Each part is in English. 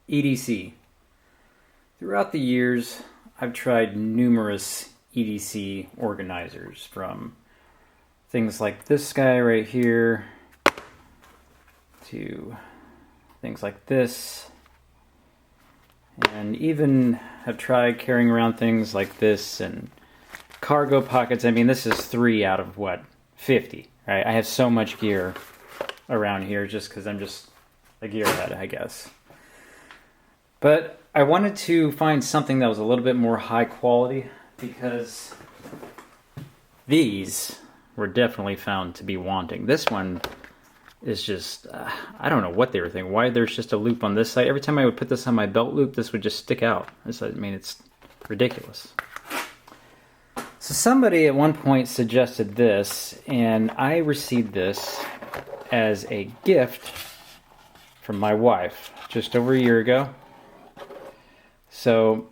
EDC. Throughout the years, I've tried numerous EDC organizers, from things like this guy right here to things like this, and even have tried carrying around things like this and cargo pockets. I mean, this is 3 out of what, 50, right? I have so much gear around here just because I'm just a gearhead, I guess. But I wanted to find something that was a little bit more high quality, because these were definitely found to be wanting. This one is just, I don't know what they were thinking. Why there's just a loop on this side. Every time I would put this on my belt loop, this would just stick out. I mean, it's ridiculous. So somebody at one point suggested this, and I received this as a gift from my wife just over a year ago. So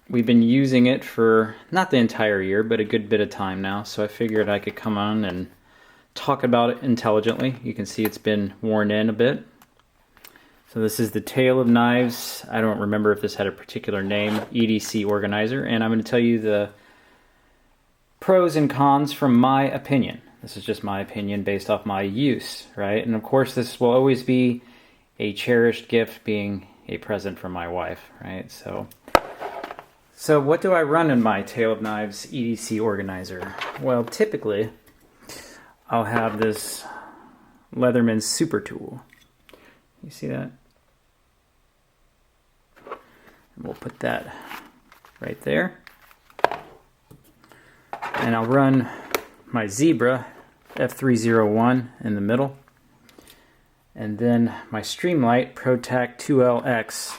we've been using it for not the entire year, but a good bit of time now. So I figured I could come on and talk about it intelligently. You can see it's been worn in a bit. So this is the Tale of Knives. I don't remember if this had a particular name, EDC organizer, and I'm going to tell you the pros and cons from my opinion. This is just my opinion based off my use, right? And of course, this will always be a cherished gift, being a present from my wife, right? So what do I run in my Tale of Knives EDC organizer? Well, typically, I'll have this Leatherman super tool. You see that? And we'll put that right there. And I'll run my Zebra F301 in the middle. And then my Streamlight ProTac 2LX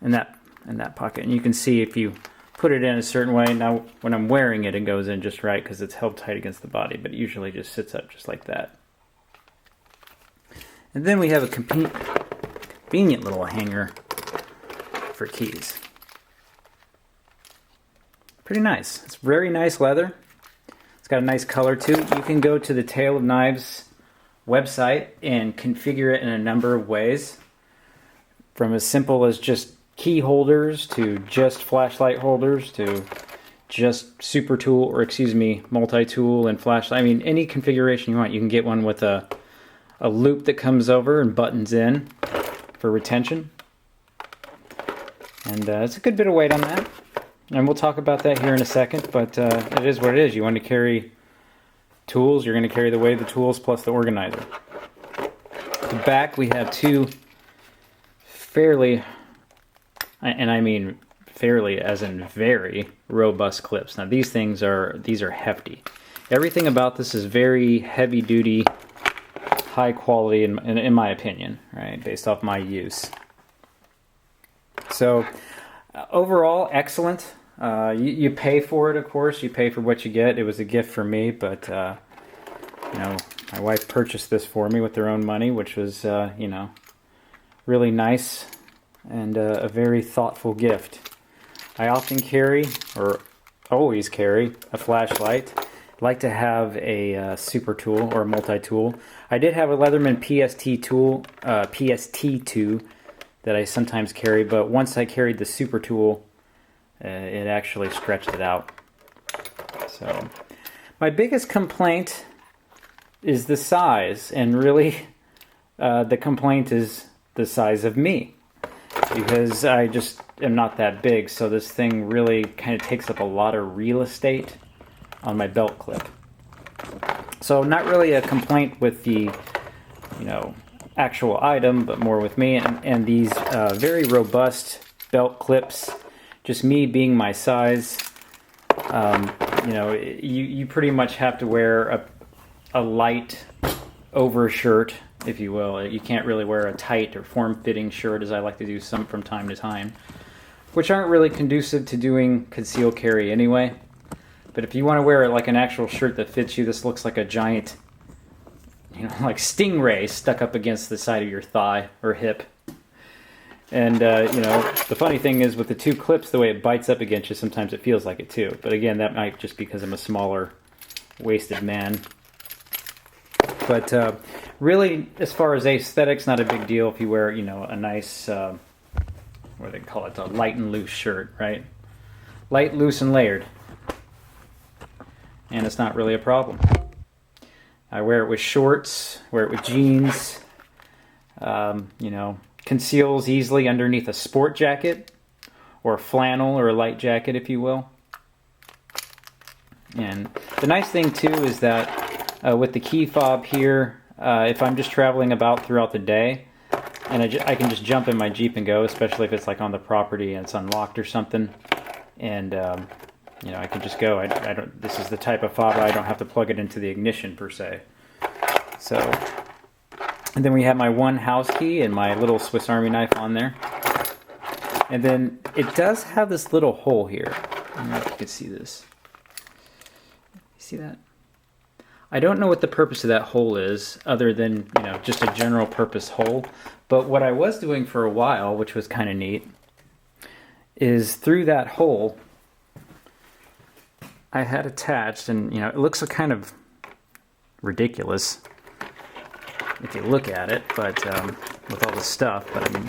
in that pocket. And you can see if you put it in a certain way, now when I'm wearing it, it goes in just right because it's held tight against the body, but it usually just sits up just like that. And then we have a convenient little hanger for keys. Pretty nice. It's very nice leather. It's got a nice color too. You can go to the Tale of Knives website and configure it in a number of ways, from as simple as just key holders to just flashlight holders to just super tool, or excuse me, multi-tool and flashlight. I mean, any configuration you want. You can get one with a loop that comes over and buttons in for retention. And it's a good bit of weight on that. And we'll talk about that here in a second, but it is what it is. You want to carry tools, you're going to carry the weight of the tools plus the organizer. The back, we have two fairly, and I mean fairly as in very robust clips. Now these are hefty. Everything about this is very heavy duty, high quality in my opinion, right? Based off my use. So overall, excellent. You pay for it, of course. You pay for what you get. It was a gift for me, but you know, my wife purchased this for me with their own money, which was you know, really nice and a very thoughtful gift. I often carry, or always carry, a flashlight. I like to have a super tool or a multi-tool. I did have a Leatherman PST tool, PST2, that I sometimes carry, but once I carried the super tool, it actually stretched it out. So my biggest complaint is the size, and really the complaint is the size of me, because I just am not that big, so this thing really kind of takes up a lot of real estate on my belt clip. So not really a complaint with the, you know, actual item, but more with me and these very robust belt clips. Just me being my size, you know, you pretty much have to wear a light over shirt, if you will. You can't really wear a tight or form-fitting shirt, as I like to do some from time to time, which aren't really conducive to doing concealed carry anyway. But if you want to wear like an actual shirt that fits you, this looks like a giant, you know, like stingray stuck up against the side of your thigh or hip. And, you know, the funny thing is with the two clips, the way it bites up against you, sometimes it feels like it too. But again, that might just because I'm a smaller waisted man. But Really, as far as aesthetics, not a big deal if you wear, you know, a nice, what do they call it, a light and loose shirt, right? Light, loose, and layered. And it's not really a problem. I wear it with shorts, wear it with jeans, you know, conceals easily underneath a sport jacket or a flannel or a light jacket, if you will. And the nice thing too is that with the key fob here, if I'm just traveling about throughout the day, and I can just jump in my Jeep and go, especially if it's like on the property and it's unlocked or something, and you know, I can just go. I don't. This is the type of fob I don't have to plug it into the ignition per se. So, and then we have my one house key and my little Swiss Army knife on there. And then it does have this little hole here. I don't know if you can see this. You see that? I don't know what the purpose of that hole is, other than, you know, just a general purpose hole. But what I was doing for a while, which was kind of neat, is through that hole, I had attached, and you know, it looks kind of ridiculous if you look at it, but with all the stuff. But I mean,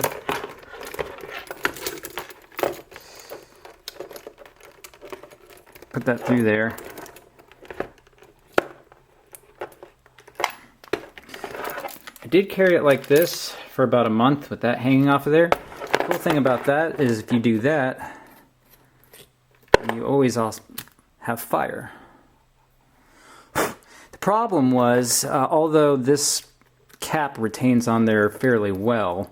put that through there. I did carry it like this for about a month with that hanging off of there. The cool thing about that is if you do that, you always also have fire. The problem was, although this cap retains on there fairly well,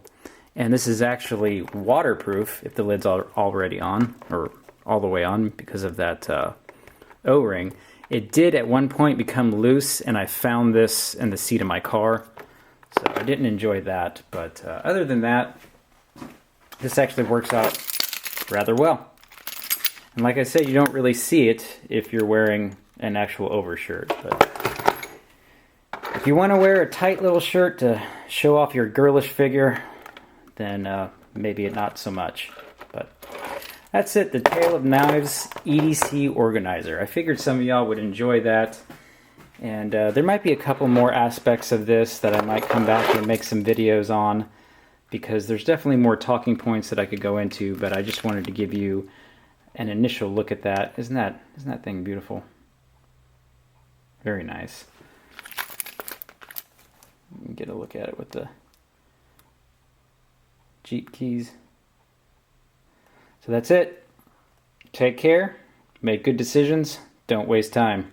and this is actually waterproof if the lid's already on, or all the way on because of that O-ring, it did at one point become loose, and I found this in the seat of my car, so I didn't enjoy that. But other than that, this actually works out rather well. And like I said, you don't really see it if you're wearing an actual overshirt. But if you want to wear a tight little shirt to show off your girlish figure, then maybe not so much. But that's it, the Tale of Knives EDC Organizer. I figured some of y'all would enjoy that. And there might be a couple more aspects of this that I might come back and make some videos on, because there's definitely more talking points that I could go into, but I just wanted to give you an initial look at that. Isn't that thing beautiful? Very nice. Get a look at it with the Jeep keys. So that's it. Take care. Make good decisions. Don't waste time.